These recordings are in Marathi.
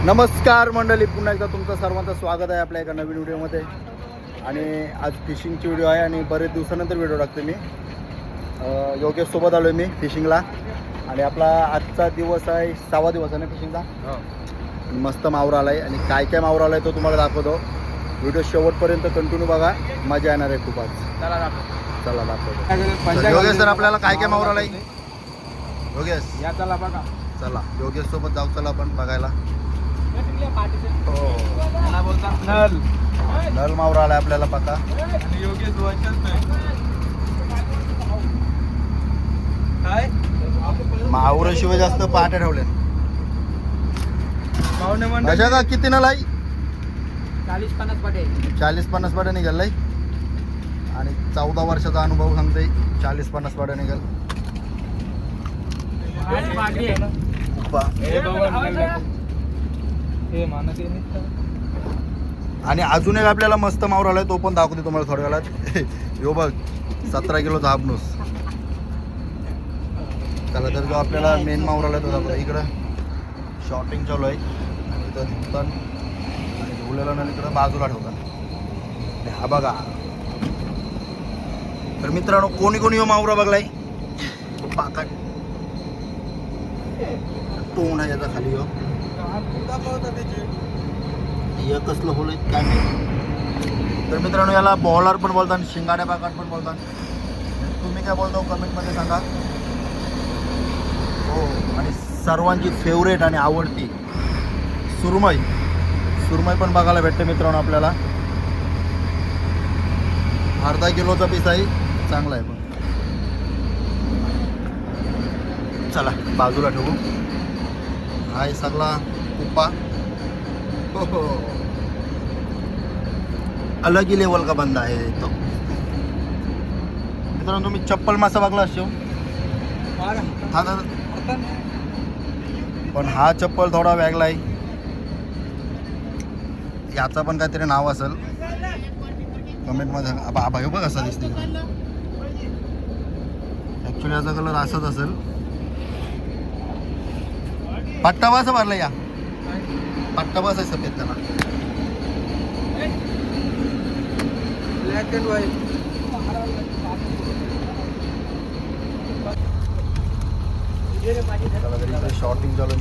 नमस्कार मंडळी, पुन्हा एकदा तुमचं सर्वांचं स्वागत आहे आपल्या एका नवीन व्हिडिओमध्ये. आणि आज फिशिंगची व्हिडिओ आहे आणि बरेच दिवसानंतर व्हिडिओ टाकतो मी. योगेशसोबत आलो आहे मी फिशिंगला. आणि आपला आजचा दिवस आहे 6वा दिवस आहे ना फिशिंगचा. मस्त मावरा आला आहे आणि काय काय मावरा आला आहे तो तुम्हाला दाखवतो. व्हिडिओ शेवटपर्यंत कंटिन्यू बघा, मजा येणार आहे खूप आज. चला दाखवतो. योगेश सर, आपल्याला काय काय मावरा आला आहे? योगेश या चला बघा. चला योगेश सोबत जाऊ, चला आपण बघायला. नल नल मावरा आलाय आपल्याला पक्का. आणि योगेश काय मावराशिवाय जास्त पहाटे ठेवले. पाहुणे मंडळ अशा का किती नल आहे? 40-50 पाटे. 40-50 पाट्या निघालय. आणि 14 वर्षाचा अनुभव सांगते 40-50 पाट्या निघाल. आणि अजून एक आपल्याला मस्त मावरा आलाय, तो पण दाखवते तुम्हाला थोड्या वेळात. यो बघ 17 किलोचा हापनूस. चला तर जो आपल्याला मेन मावरा आलाय तो दाखवतो. इकडं शॉटिंग चालू आहे आणि इथं दिसतात आणि झोलेला ना इकडं बाजूला ठेवतात. हा बघा. तर मित्रांनो, कोणी कोणी मावरा बघलाय? पाकाट तोंड आहे याचा खाली. हे कसलं होल आहे काय नाही. तर मित्रांनो, याला बॉलर पण बोलतात, शिंगाड्या पाकाट पण बोलतात. तुम्ही काय बोलता कमेंटमध्ये सांगा. हो. आणि सर्वांची फेवरेट आणि आवडती सुरमई. सुरमई पण बघायला भेटते मित्रांनो आपल्याला. अर्धा किलोचा पीस आहे, चांगला आहे पण. चला बाजूला ठेवू. हा आहे सगळा कुप्पा. हो, अलग ही लेवल का बंदा आहे तो. मित्रांनो, तुम्ही चप्पल मासा बघला असतो. हा पण हा चप्पल थोडा वेगळा आहे. याचा पण काहीतरी नाव असेल, कमेंटमध्ये आबा. हे बघ असा दिसते. ॲक्च्युली याचा कलर असाच असेल. पट्टा बसा भरला या. पट्टा बस आहे सफेद त्याला. Black and white. शॉटिंग चालू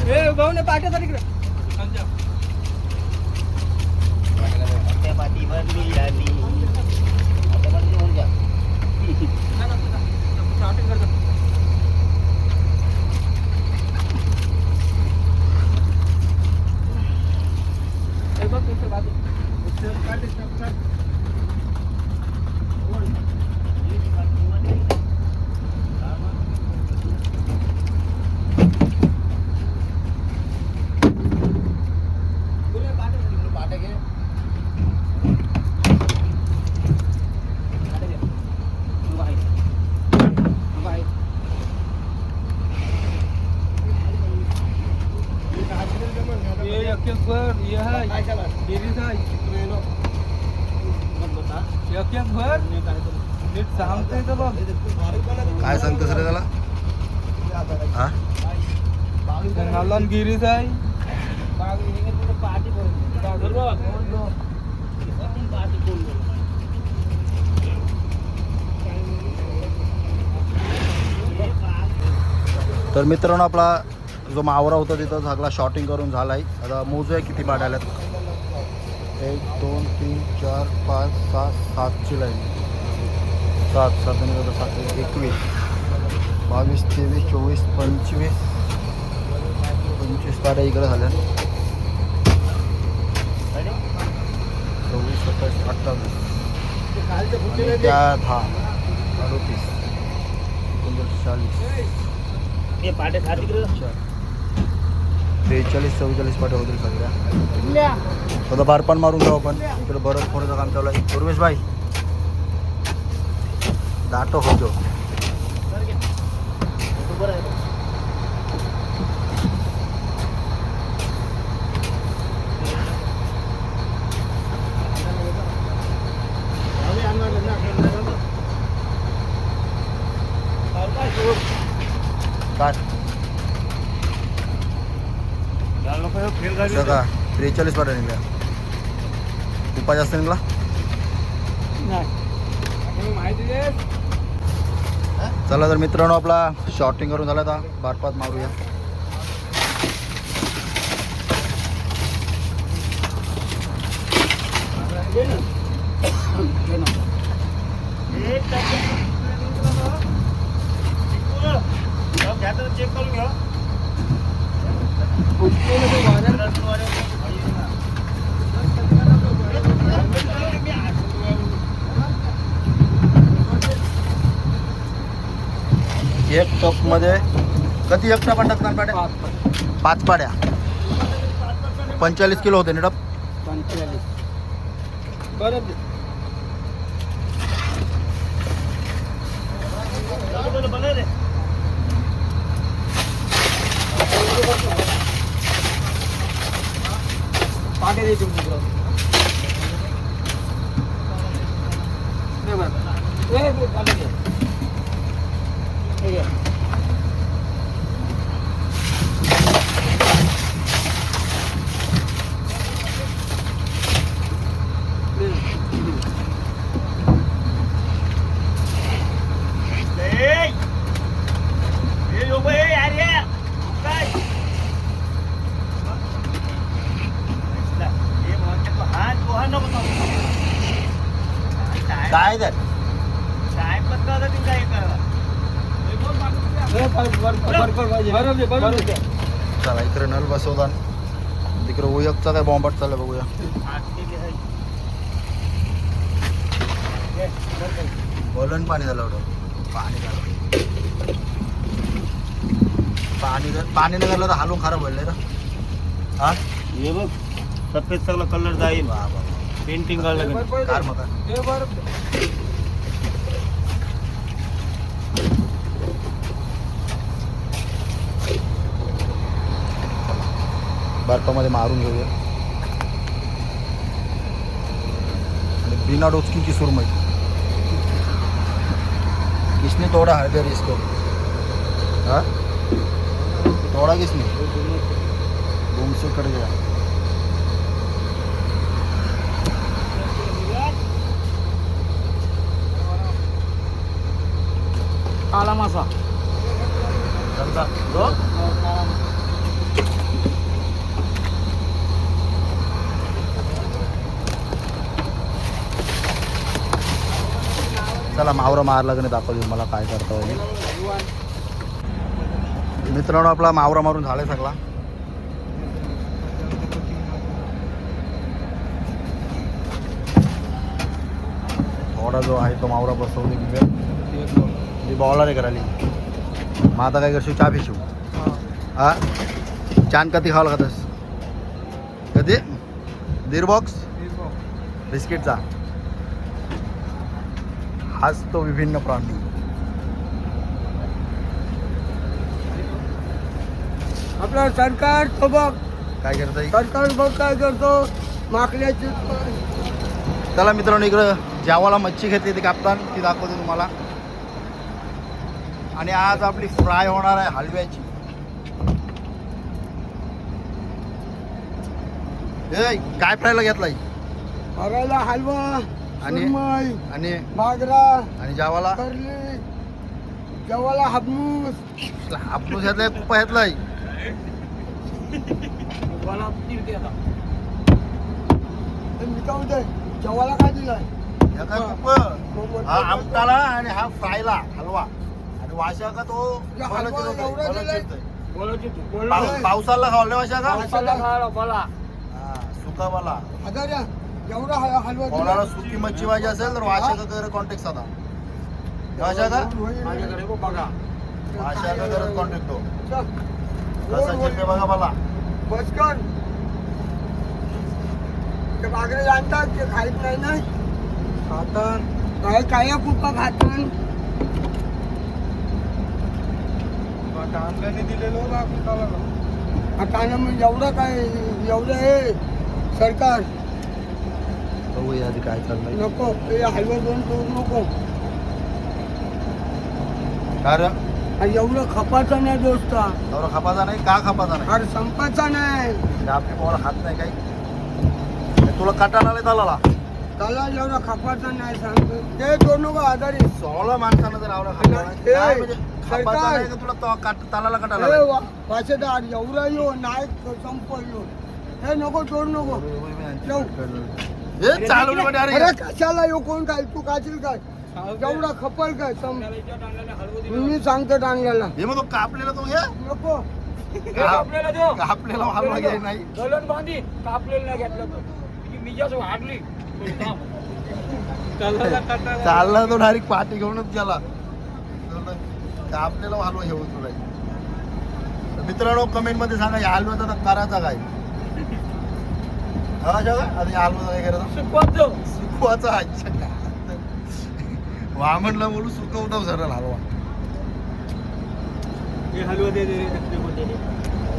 काय सांगतोस रे त्याला? हा नलन गिरीज आहे. तर मित्रांनो, आपला जो मावरा होता तिथं सगळा शॉटिंग करून झाला आहे. आता मोजूया किती पाट्या आल्यात. 1 2 3 4 5 6 7ची लाईन. 7 7 21 22 23 24 25 25 पाट्या इकडे झाल्या. 26 27 28 त्या 10 38 39 40 43 44 पाट्या होतील सगळ्या. आता बारपान मारून जाऊ आपण. इकडे बरंच फोडाचं काम चालू आहे. उर्वेश भाई दाटो होतो. काय का 43 पाट्या निघल्या. खूपच जास्त निघला. चला तर मित्रांनो आपला शॉर्टिंग करून झाला आता बारपात मारूया. चेक करून घ्या. एक टप मध्ये किती एक टप टाकणार पाड्या? 5 पाड्या 45 किलो होते ना टप. 45 बरं. पाटे दे तुम्ही काय द्या चला इकडे नल बसवता. तिकडे उयकचा काय बॉम्बाट चालला बघूया. बोलन पाणी झालं होतं. पाणी झालं पाणी नाही झालं तर हालून खराब होईल ना. हा हे बघ सफेद सगळं कलर जाईल. पेंटिंग कार मग बर्फामध्ये मारून घेऊया. आणि बिना डोचकी की सुरमई. किसने तोड़ा है फिर इसको? हाँ तोड़ा किसने? घूम से कट गया. काला मासा. चला मावरा मारला की नाही दाखवली मला काय करता येईल. मित्रांनो आपला मावरा मारून झालाय सगळा. थोडा जो आहे तो मावरा बसवली की बॉलर आहे करायली. मग आता काय करशील? चहा पिशीव. हा चान कधी खावं लागतस? कधी 1.5 बॉक्स बिस्किटचा. हाच तो विभिन्न प्राणी. आपलं सरकार तो बघ काय करता. सरकार बघ काय करतो. माकल्याची चला मित्रांनो इकडं ज्यावाला मच्छी घेतली ती कापतान ती दाखवते तुम्हाला. आणि आज आपली फ्राय होणार आहे हलव्याची. ए काय फ्रायला घेतलाय? बघायला हलवा आणि सुरमई आणि बागरा आणि ज्यावाला करली जेवाला हापमूस आपण घेतलाय कुपा घेतलाय. जेवाला काय दिलाय? काय कुप हा आमटाला आणि हा फ्रायला हलवा. आणि वाशा का तो पावसाला खावला वाशा का सुकावाला. एवढा हलवा कोणाला सुकी मच्छी पाहिजे असेल तर वाशा का कॉन्टॅक्ट साधा. वाशा का वाशा का करत कॉन्टॅक्ट तो कसा चिरते बघा मला. बसकर ते बागरे जाणतात ते खाईत नाही ना. खातात काय काय कुपा खातात. कांद्याने दिलेलो आता मग एवढं काय एवढं आहे सरकार. बघूया आधी काय चाललंय. नको ते हलवा दोन करू नको. कारण अरे एवढं खपाचा नाही दोस्त एवढा खपाचा नाही का खपाचा नाही अरे संपाचा नाही म्हणजे आपली पोरं खात नाही काही तुला कटाला आलाय त्याला त्याला एवढा खपाचा नाही सांगतो ते दोन नको आधारी 16 माणसानं जर आवडा खाल्ला नाही, ए, काय म्हणजे सरकार. खपाचा नाही का तुला तालाला कटाला आलाय? वाचेदार एवढा येऊ नाही संप येऊ हे नको तोड नको हे चालू म्हणजे अरे अरे कशाला येऊ कोण काय तू काशील काय एवढा खपल काय मी सांगतो टांगल्याला हे मग तो कापलेला तो घे नको कापलेला हलवा घे नाही गलन बांधी कापलेलं नाही घेतलं तर मी जास्त वाढली चालला तो डायरेक्ट पाठी घेऊनच गेला कापलेला हलवा घेऊन तुला मित्रांनो कमेंट मध्ये सांगा या हलव्याचा आता करायचा काय हा जगा आता या हलव्याचा काय करायचा सुकवाचा अच्छा वामनला बोलू सुकवता सरळ हलवा हलवा दे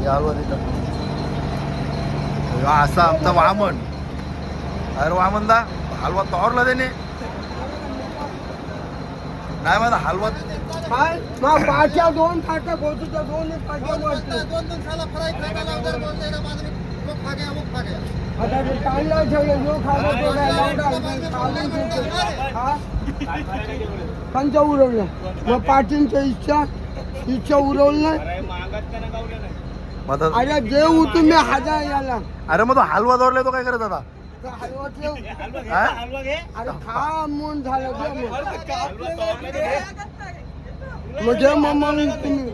या हलवा देतात असा आमचा वामन अरे वामनदा हलवा तोरला देणे नाही माझा हलवा काय मग पाच्या दोन खाट्या पोचूच्या दोन पाट्या आता ते चांगलं ठेवलं जो खायला पंच उरवलं मग पाटींच्या इच्छा उरवलं माझा अरे जे उतून मी हजार याला अरे मग तो हलवा दौरला तो काय करत आता हलवा ठेव हा? अरे खा मन झालं दे मग जे मग तुम्ही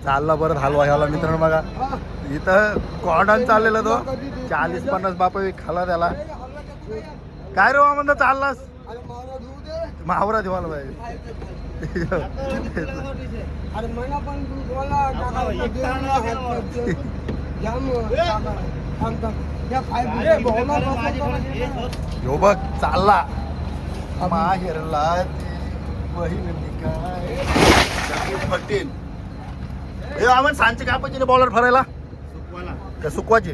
चालला परत हलवा घ्यायला मित्रांनो बघा इथं कॉर्डन चाललेला तो 40-50 बापा खाला त्याला काय रे म्हणता चाललास अरे मारा धुऊ दे मावरा देवाला पाहिजे अरे मला पण तू बोला यो बघ चालला माहेरला ती बहीण निघाय. पटेल हे आपण सांचे कापायचे बॉलर फरायला का सुकवाचे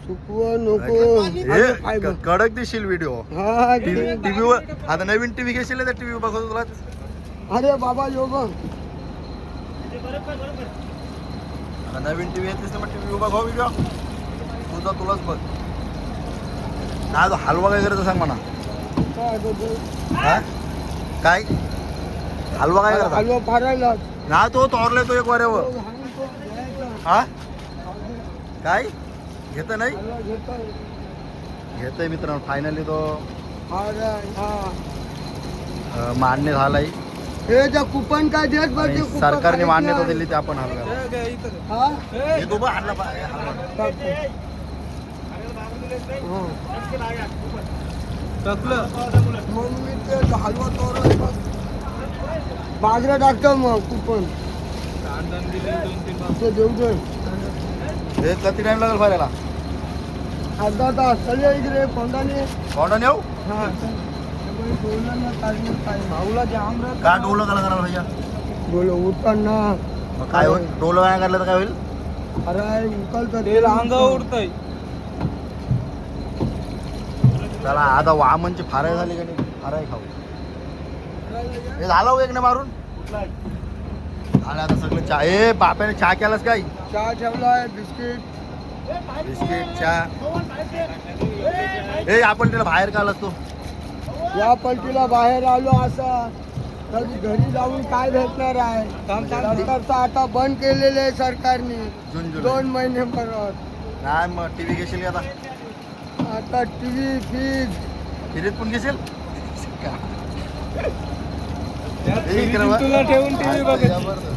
सुकव नको हे कडक दिशील व्हिडिओ हा टीव्हीवर आता नवीन टीव्ही घेशील त्या टीव्ही बघतो तुला अरे बाबा योग आता नवीन टीव्ही येतेस तर मग टीव्ही बघ व्हिडिओ तुझा तुलाच बघ काय तो हलवा काय करायचं सांग म्हणा हा काय हलवा काय करता हलवा फारायला ना तो तोरलाय तो एक वाऱ्यावर हा काय घेत नाही घेतोय मित्रांनो फायनली तो मान्य झालाय हे त्या कुपन काय देत बघ आणि ते कुपन सरकारने खायचं मान्यता आहे. दिली ते आपण हलव्या हा? हे तो बघ हलवा हलवा मग मी ते हलवा तोरला बघ. बाजरा टाकतो मग कुपन ते देऊ दे हे किती टाइम लागेल फायला अर्धा तास चल इकडे कोंडाने कोणा नेऊ हा भाऊला जाम का डोलं कला करायला भैया बोलो उठताना मग काय होईल डोलं काय करलं तर काय होईल अरे उकलतं तेल अंगावर उडतंय त्याला आता वामनची फाराय झाली का नाही फाराय खाऊ हे झालं हो एक ना मारून आणि आता सगळं चहा ए बाप्याने चहा केलास काय चहा ठेवलाय बिस्किट बिस्किट चहा ए आपण त्याला बाहेर का आलास तू या पलटीला बाहेर आलो असा तर घरी जाऊन काय भेटणार आहे सरकारचं आता बंद केलेलं आहे सरकारने जून जुलै 2 महिने परत नाही मग टीव्ही घेशील का आता आता टीव्ही फ्रीज फिरीत पण घेशील ए, इकडे बघ. जबरदस्त.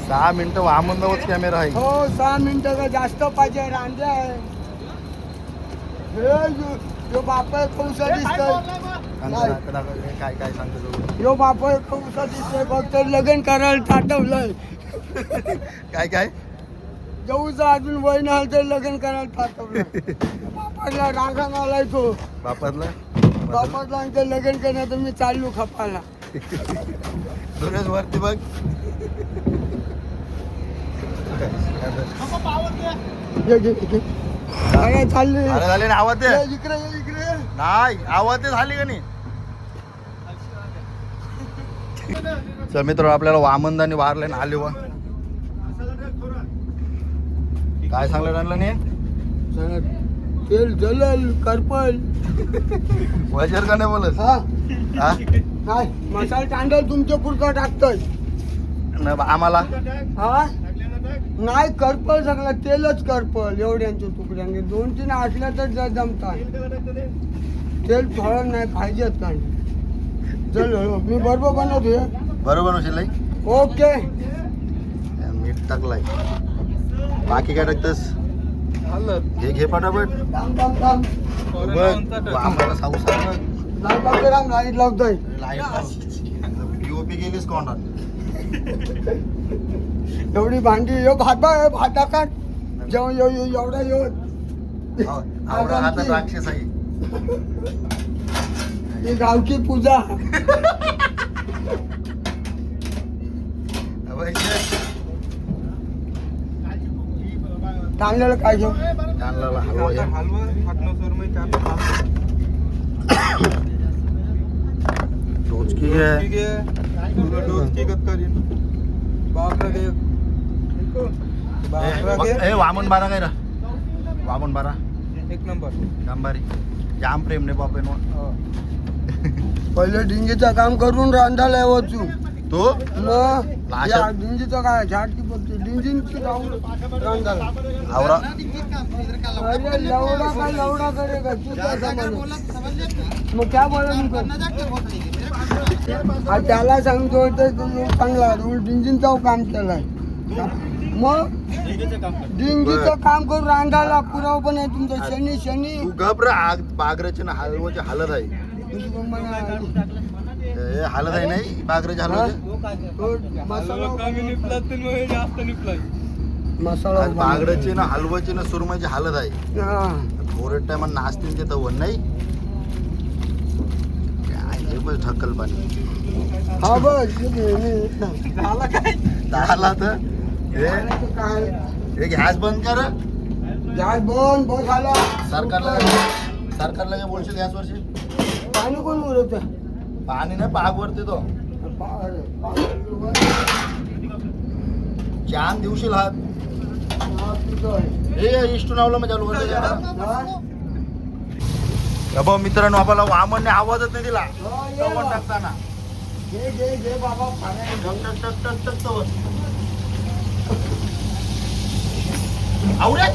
6 मिनिटं वामनदावच कॅमेरा आहे हो 6 मिनिटं का जास्त पाहिजे रांजे आहे हे यो बापा कौसा दिसतोय काय काय सांगतो यो बापा कौसा दिसतोय फक्त लग्न करायला ताटवलंय काय काय जाऊचं अजून वय नाही तर लग्न करायला ताटवलंय बापाला रागान आलाय तो बापातला बापाला ते लग्न करण्यात मी चाललो खपाला सुरेश वरती बघ अरे चालली अरे झाले ना आवाज दे इकडे ये, इकडे नाही आवाज दे झाली का नाही चल मित्र आपल्याला वामनदानी वारले ना आले व काय सांगलं आणलं नाही तेल जलल करपल वजर का नाही बोलत हा हा काय मसाला तांदूळ तुमच्या पुरता टाकतोय न आम्हाला हा नाही करपल सगळं तेलच करपल एवढ्यांच्या तुकड्याने 2-3 असल्या तर जमतात तेल थोडं नाही पाहिजेत नाही चल मी बरोबर बनवतोय बरोबर बनवशील लाई? ओके मीठ टाकलाय बाकी काय टाकतस हे घे पटापट थांब थांब थांब बघ आम्हाला सांगू सांग लाईट लावतोय पीओपी गेलीस कोणाला एवढी भांडी यो भात टाकाट जेव्हा एवढा आवडा हातात राक्षस आहे ही गावची पूजा तांदळ काय घेऊ तांदळाला हलवा घे. टोचकी घे ए वामन बारा काय रा वामन बारा एक नंबर गांबारी जाम प्रेम ने बाप पहिले डिंगीचं काम करून रांधायला यावचू तो मग लाशात- या डिंगीचं काय झाडकी पडते डिंगींची राहून रांधायला आवरा अरे लवडा करे का तू काय समज मग काय बोला मी त्याला सांगतो तर चांगला डिंगींचं काम केलाय मग डिंगीचं काम करून रांधायला पुरावा पण आहे तुमचं शनी तू घबरा आग बागराची ना हलवाची हालत आहे हे हालत आहे नाही बागराची हलवाची मसाला आज बागडाची ना हलवाची ना सुरमईची हालत आहे थोडं टाइम नाचतील ते तर नाही काय हे बस ढक्कल पाणी हा बस झाला तर काय हे गॅस बंद कर गॅस बंद बस आला सरकारला काय बोलशील गॅस वरची पाणी कोण उरत पाणी नाही पाग वरती तो जाम दिवशील हात हे इष्टू नावलं मग चालू करते मित्रांनो आपल्याला वामनने आवाजच नाही दिला तवण टाकताना घे बाबा टक टक टक टक तवण आवडे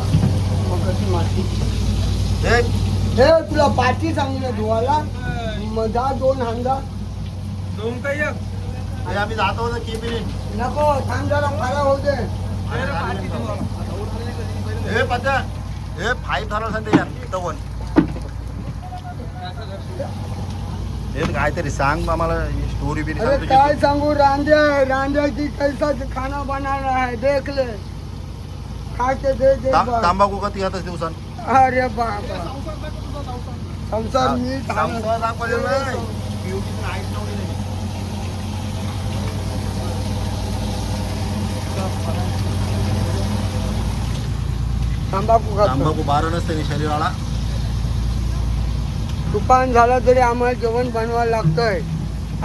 हे तुला पाठी सांगितलं धुवाला मधा 2 हांगा आम्ही जातो होतो केबिन नको थांब जरा खरा होऊ दे हे पत्ता हे 5 झालं सांगते यार तवण हे काहीतरी सांग आम्हाला स्टोरी बिरी अरे सांग काय तुझी. सांगू रांध्या की कैसा खाना बनाना है देख ले खा के दे बस. तांबाखू का तिघातच दिवसांत अरे बाबा संसार मी संसार दाखवलेला नाही. ब्युटीचं आईच नव्हती नाही. तंबाखू खातो तांबाखू बारा नसते शरीराला तुफान झाला तरी आम्हाला जेवण बनवायला लागतंय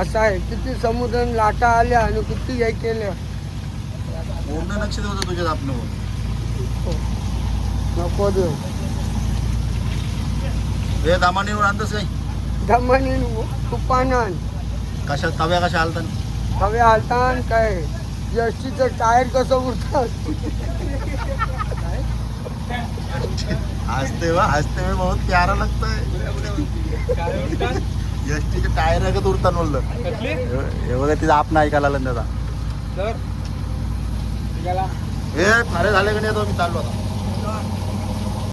असं आहे किती समुद्र लाटा आल्या आणि किती हे केलं पूर्ण लक्ष होतं तुझ्या आपण नको देऊ हे दामानीवर आणतस काही धमनी तुफानान कशा तव्या कशा आलतात हवे हालतान काय एसटीचं टायर कसं उरतात हसते हुए बहुत प्यारा लगता है एसटीचे टायर आहे का उरतात बोललं हे बघा तिचा आपण ऐकायला आलं ना त्याचा हे अरे झाले का नाही तो मी चाललो आता